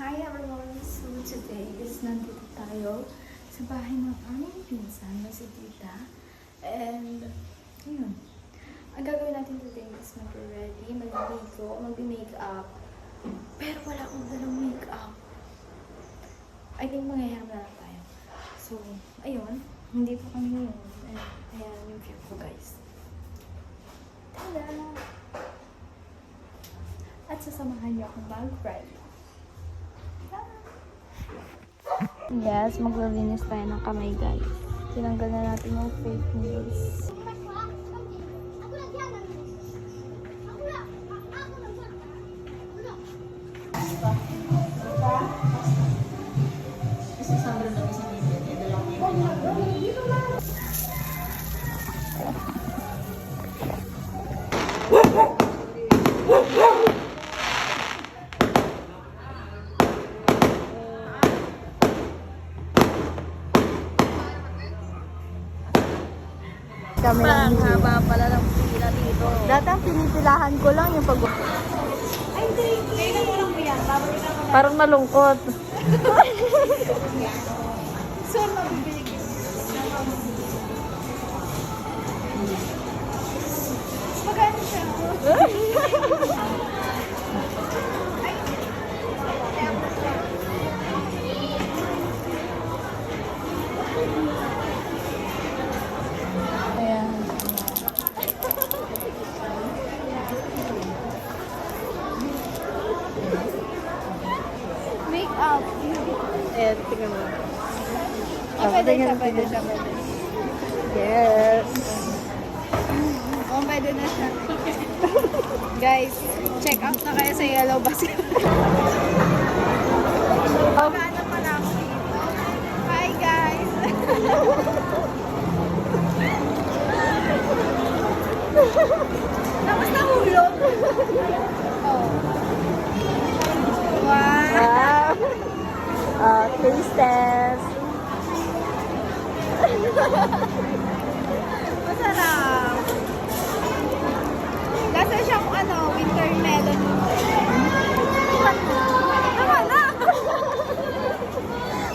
Hi everyone! So today is nandito tayo sa bahay ng aming pinsan na si Tita. And, yun. Ang gagawin natin today is mag-ready, mag-ligo, mag-makeup. Pero wala akong dalang makeup. I think mangyayam na lang tayo. So, ayun. Hindi po kami ngayon. Ayan yung view ko, guys. Tada! At sasamahan niyo akong mag-ready. Yes, maglilinis tayo ng kamay, guys. Tinanggal na natin yung fake nails. Kami lang haba pala ng pila dito. Dati ang pinipilahan ko lang yung pag... Ay, hindi. Kailan mo lang mo yan. Parang malungkot. So, mabibili ko. Magkano siya? Make-up. Ayan, tingnan mo. Pwede siya. Yes. Pwede na siya. Guys, check out na kayo sa Yellow Basket. Magkano pala ako dito. Hi, guys. Tapos nahulog. Oh. Wow! Taste test! Masarap! Lasa siyang winter melon. Tama na!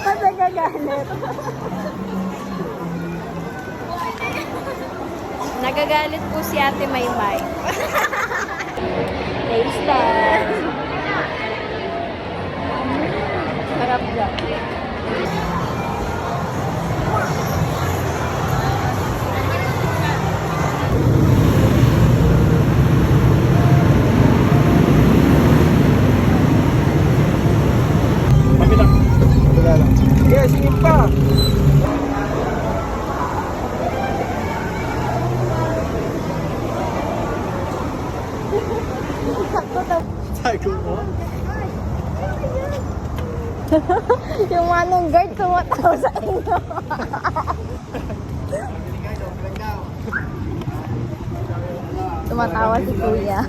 Ba't nagagalit? Nagagalit po si Ate Maymay. Taste test! Harap dyan. Mabilang. Wala lang. Yes, sige pa. Tago mo? Yung manong guard tumatawa sa inyo. Tumatawa si Kuya.